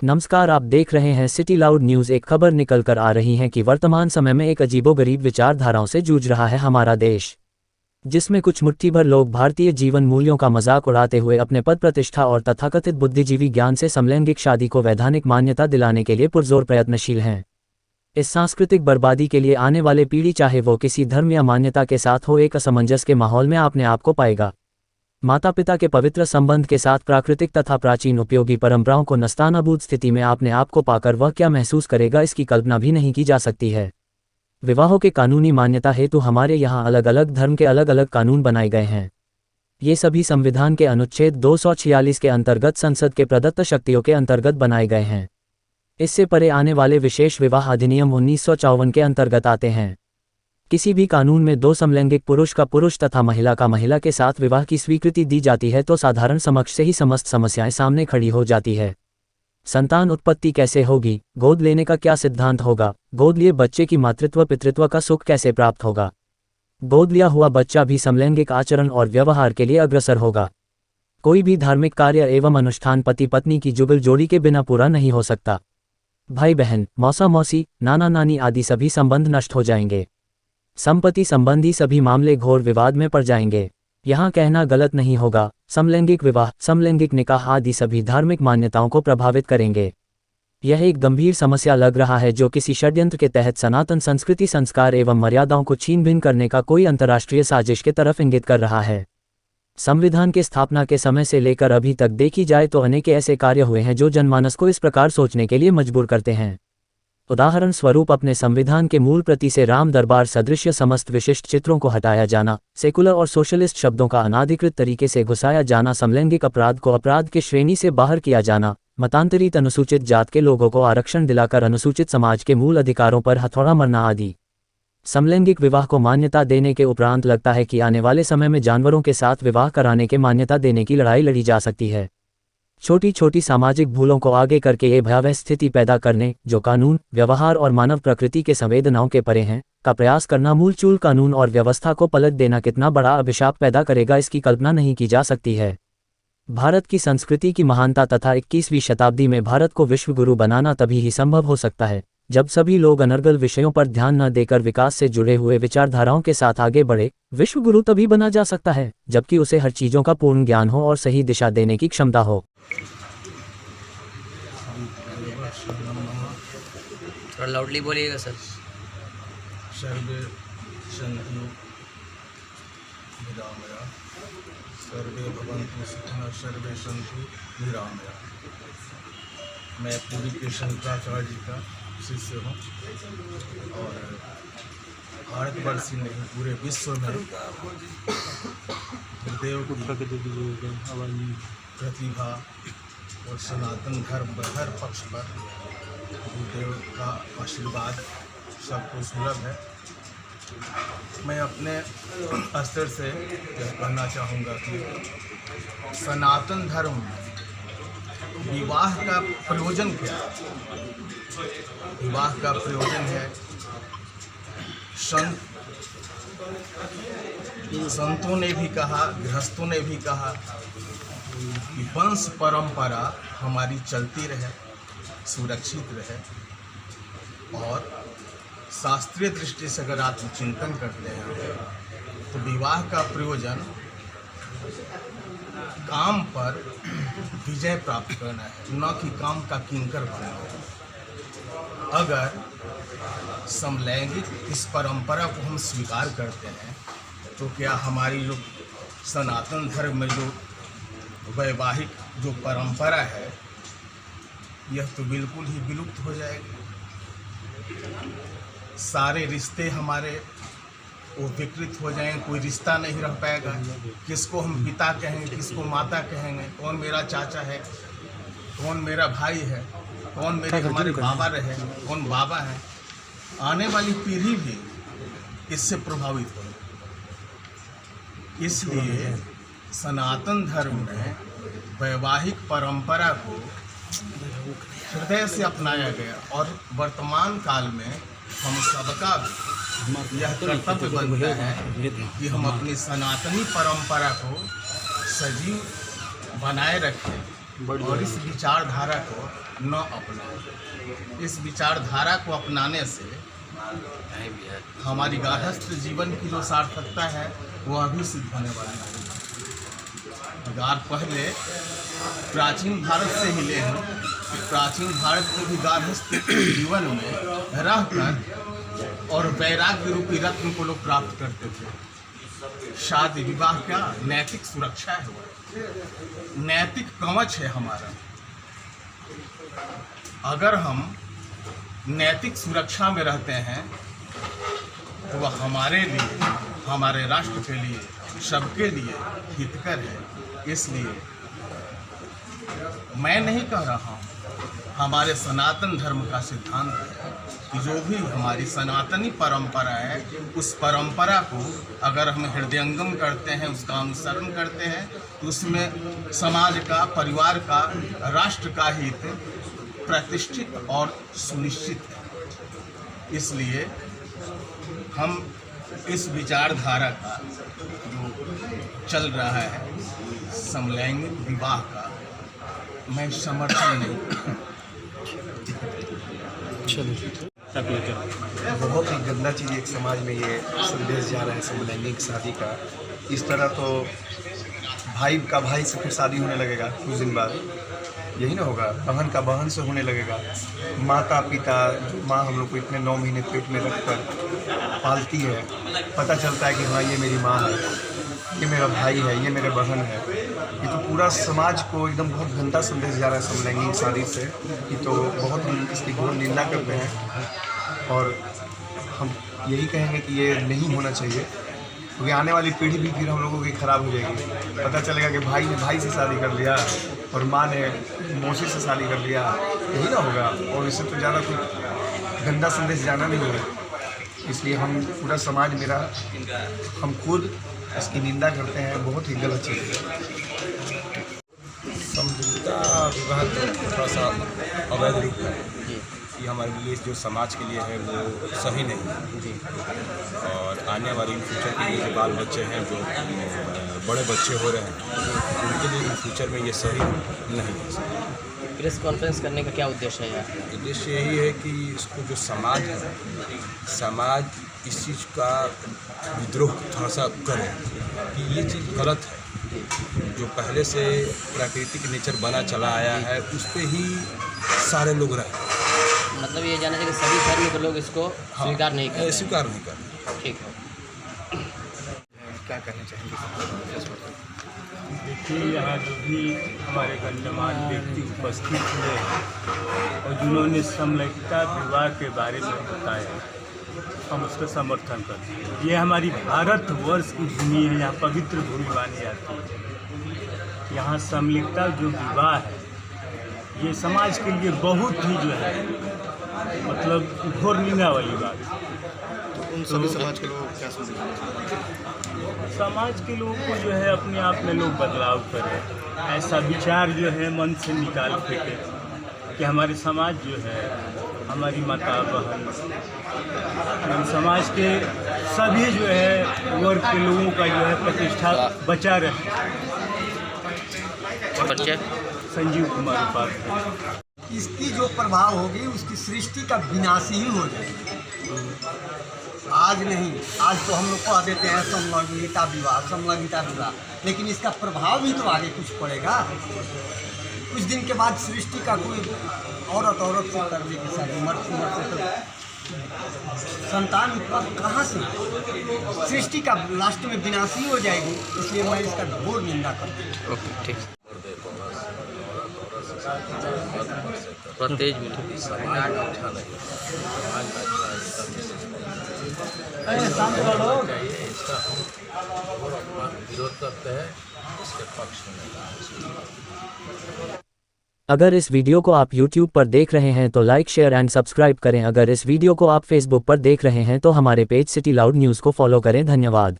नमस्कार, आप देख रहे हैं सिटी लाउड न्यूज़। एक खबर निकल कर आ रही है कि वर्तमान समय में एक अजीबोगरीब विचारधाराओं से जूझ रहा है हमारा देश, जिसमें कुछ मुट्ठी भर लोग भारतीय जीवन मूल्यों का मजाक उड़ाते हुए अपने पद प्रतिष्ठा और तथाकथित बुद्धिजीवी ज्ञान से समलैंगिक शादी को वैधानिक मान्यता दिलाने के लिए पुरजोर प्रयत्नशील हैं। इस सांस्कृतिक बर्बादी के लिए आने वाले पीढ़ी, चाहे वो किसी धर्म या मान्यता के साथ हो, एक असमंजस के माहौल में अपने आप को पाएगा। माता पिता के पवित्र संबंध के साथ प्राकृतिक तथा प्राचीन उपयोगी परंपराओं को नस्तानाबूद स्थिति में अपने आप को पाकर वह क्या महसूस करेगा, इसकी कल्पना भी नहीं की जा सकती है। विवाहों के कानूनी मान्यता हेतु हमारे यहाँ अलग अलग धर्म के अलग अलग कानून बनाए गए हैं। ये सभी संविधान के अनुच्छेद 246 के अंतर्गत संसद के प्रदत्त शक्तियों के अंतर्गत बनाए गए हैं। इससे परे आने वाले विशेष विवाह अधिनियम 1954 के अंतर्गत आते हैं। किसी भी कानून में दो समलैंगिक पुरुष का पुरुष तथा महिला का महिला के साथ विवाह की स्वीकृति दी जाती है तो साधारण समझ से ही समस्त समस्याएं सामने खड़ी हो जाती है। संतान उत्पत्ति कैसे होगी, गोद लेने का क्या सिद्धांत होगा, गोद लिए बच्चे की मातृत्व पितृत्व का सुख कैसे प्राप्त होगा, गोद लिया हुआ बच्चा भी समलैंगिक आचरण और व्यवहार के लिए अग्रसर होगा। कोई भी धार्मिक कार्य एवं अनुष्ठान पति पत्नी की जुगल जोड़ी के बिना पूरा नहीं हो सकता। भाई बहन, मौसा मौसी, नाना नानी आदि सभी संबंध नष्ट हो जाएंगे। संपत्ति संबंधी सभी मामले घोर विवाद में पड़ जाएंगे। यहाँ कहना गलत नहीं होगा, समलैंगिक विवाह, समलैंगिक निकाह आदि सभी धार्मिक मान्यताओं को प्रभावित करेंगे। यह एक गंभीर समस्या लग रहा है जो किसी षड्यंत्र के तहत सनातन संस्कृति, संस्कार एवं मर्यादाओं को छीन भिन करने का कोई अंतर्राष्ट्रीय साजिश के तरफ इंगित कर रहा है। संविधान के स्थापना के समय से लेकर अभी तक देखी जाए तो अनेक ऐसे कार्य हुए हैं जो जनमानस को इस प्रकार सोचने के लिए मजबूर करते हैं। उदाहरण स्वरूप अपने संविधान के मूल प्रति से राम दरबार सदृश्य समस्त विशिष्ट चित्रों को हटाया जाना, सेकुलर और सोशलिस्ट शब्दों का अनाधिकृत तरीके से घुसाया जाना, समलैंगिक अपराध को अपराध की श्रेणी से बाहर किया जाना, मतांतरित अनुसूचित जात के लोगों को आरक्षण दिलाकर अनुसूचित समाज के मूल अधिकारों पर हथौड़ा मरना आदि। समलैंगिक विवाह को मान्यता देने के उपरांत लगता है कि आने वाले समय में जानवरों के साथ विवाह कराने के मान्यता देने की लड़ाई लड़ी जा सकती है। छोटी छोटी सामाजिक भूलों को आगे करके ये भयावह स्थिति पैदा करने, जो कानून, व्यवहार और मानव प्रकृति के संवेदनाओं के परे हैं, का प्रयास करना मूलचूल कानून और व्यवस्था को पलट देना कितना बड़ा अभिशाप पैदा करेगा, इसकी कल्पना नहीं की जा सकती है। भारत की संस्कृति की महानता तथा 21वीं शताब्दी में भारत को विश्व गुरु बनाना तभी ही संभव हो सकता है जब सभी लोग अनर्गल विषयों पर ध्यान न देकर विकास से जुड़े हुए विचारधाराओं के साथ आगे बढ़े। विश्व गुरु तभी बना जा सकता है जबकि उसे हर चीज़ों का पूर्ण ज्ञान हो और सही दिशा देने की क्षमता हो। थोड़ा लाउडली बोलिएगा सर। सर्वे सन्तु निरामया, सर्वे भवन्तु सुखिनः, सर्वे सन्तु निरामया। मैं पूरी के शंकराचार्य जी का शिष्य हूँ और भारतवर्ष ही नहीं पूरे विश्व में गुरुदेव की प्रतिभा और सनातन धर्म हर पक्ष पर गुरुदेव का आशीर्वाद सबको सुलभ है। मैं अपने स्तर से यह कहना चाहूँगा कि सनातन धर्म में विवाह का प्रयोजन क्या है? विवाह का प्रयोजन है संतों ने भी कहा, गृहस्थों ने भी कहा कि वंश परंपरा हमारी चलती रहे, सुरक्षित रहे। और शास्त्रीय दृष्टि से अगर आप चिंतन करते हैं तो विवाह का प्रयोजन काम पर विजय प्राप्त करना है, न कि काम का किंकर बनना है। अगर समलैंगिक इस परंपरा को हम स्वीकार करते हैं तो क्या हमारी जो सनातन धर्म में जो वैवाहिक जो परंपरा है यह तो बिल्कुल ही विलुप्त हो जाएगी। सारे रिश्ते हमारे वो विकृत हो जाएंगे, कोई रिश्ता नहीं रह पाएगा। किसको हम पिता कहेंगे, किसको माता कहेंगे, कौन मेरा चाचा है, कौन मेरा भाई है, कौन मेरे हमारे बाबा रहे, कौन बाबा है। आने वाली पीढ़ी भी इससे प्रभावित होगी। इसलिए सनातन धर्म में वैवाहिक परंपरा को हृदय से अपनाया गया और वर्तमान काल में हम सबका यह कर्तव्य बनता है कि हम अपनी सनातनी परंपरा को सजीव बनाए रखें और इस विचारधारा को न अपनाएं। इस विचारधारा को अपनाने से हमारी गार्हस्थ जीवन की जो सार्थकता है वो अभी सिद्ध होने वाली है। अगर पहले प्राचीन भारत से मिले हैं, प्राचीन भारत में भी गार्हस्थ जीवन में रहकर और वैराग्य रूपी रत्न को लोग प्राप्त करते थे। शादी विवाह क्या नैतिक सुरक्षा है, वो नैतिक कवच है हमारा। अगर हम नैतिक सुरक्षा में रहते हैं तो वह हमारे लिए, हमारे राष्ट्र के लिए, सबके लिए हितकर है। इसलिए मैं नहीं कह रहा हूँ, हमारे सनातन धर्म का सिद्धांत है कि जो भी हमारी सनातनी परंपरा है उस परंपरा को अगर हम हृदयंगम करते हैं, उसका अनुसरण करते हैं तो उसमें समाज का, परिवार का, राष्ट्र का हित प्रतिष्ठित और सुनिश्चित है। इसलिए हम इस विचारधारा का जो चल रहा है समलैंगिक विवाह का, मैं समर्थन नहीं। बहुत ही गंदा चीज़ एक समाज में ये संदेश जा रहा है समलैंगिक शादी का। इस तरह तो भाई का भाई से फिर शादी होने लगेगा कुछ दिन बाद, यही ना होगा। बहन का बहन से होने लगेगा। माता पिता, जो माँ हम लोग को इतने 9 महीने पेट में रखकर पालती है, पता चलता है कि हाँ ये मेरी माँ है, ये मेरा भाई है, ये मेरे बहन है। ये तो पूरा समाज को एकदम बहुत गंदा संदेश जा रहा है समलैंगिक शादी से। ये तो बहुत हम इसकी घोर निंदा करते हैं और हम यही कहेंगे कि ये नहीं होना चाहिए, क्योंकि आने वाली पीढ़ी भी फिर हम लोगों की ख़राब हो जाएगी। पता चलेगा कि भाई ने भाई से शादी कर लिया और माँ ने मौसी से शादी कर लिया, यही ना होगा। और इससे तो ज़्यादा कुछ गंदा संदेश जाना नहीं है। इसलिए हम पूरा समाज मेरा, हम खुद इसकी निंदा करते हैं। बहुत ही गलत चीज़ है। समझौता विवाह तो थोड़ा सा अवैध रूप है। ये हमारे लिए, जो समाज के लिए है वो सही नहीं है। और आने वाले इन फ्यूचर के लिए जो बाल बच्चे हैं, जो बड़े बच्चे हो रहे हैं, उनके लिए इन फ्यूचर में ये सही नहीं है। प्रेस कॉन्फ्रेंस करने का क्या उद्देश्य है यार? उद्देश्य यही है कि इसको जो समाज है, समाज इस चीज़ का विद्रोह थोड़ा सा करे कि ये चीज़ गलत है। जो पहले से प्राकृतिक नेचर बना चला आया है उस पर ही सारे लोग रहे। मतलब ये जानना चाहिए कि सभी धर्म के लोग इसको स्वीकार नहीं करते। स्वीकार नहीं करते। ठीक है। क्या कहना चाहेंगे? देखिए, यहाँ जो भी हमारे गण्यमान्य व्यक्ति उपस्थित हुए और जिन्होंने समलैंगिकता विवाह के बारे में बताया, हम उसका समर्थन करते हैं। ये हमारी भारतवर्ष की भूमि है, यहाँ पवित्र भूमि मानी जाती है। यहाँ समलैंगिकता जो विवाह है ये समाज के लिए बहुत ही जो है मतलब घोर निंदा वाली बात है। उन सभी समाज के लोग क्या समझेंगे? समाज के लोगों को जो है अपने आप में लोग बदलाव करें, ऐसा विचार जो है मन से निकाल फेंके कि हमारे समाज जो है, हमारी माता बहन, समाज के सभी जो है वर्ग के लोगों का जो है प्रतिष्ठा बचा रहे। बच्चे संजीव कुमार उपाध्याय। इसकी जो प्रभाव होगी उसकी सृष्टि का विनाश ही हो जाएगा। आज नहीं, आज तो हम लोग कह देते हैं समलैंगिकता विवाह, लेकिन इसका प्रभाव भी तो आगे कुछ पड़ेगा। कुछ दिन के बाद सृष्टि का कोई औरत से करने की शादी, मर्द से तो संतान उत्पन्न कहाँ से? सृष्टि का लास्ट में विनाश ही हो जाएगी। इसलिए मैं इसका घोर निंदा करता हूँ। ओके, ठीक। तेज समाज अच्छा नहीं, समाज अच्छा विरोध करते हैं, इसके पक्ष में। अगर इस वीडियो को आप YouTube पर देख रहे हैं तो लाइक, शेयर एंड सब्सक्राइब करें। अगर इस वीडियो को आप Facebook पर देख रहे हैं तो हमारे पेज सिटी लाउड न्यूज़ को फॉलो करें। धन्यवाद।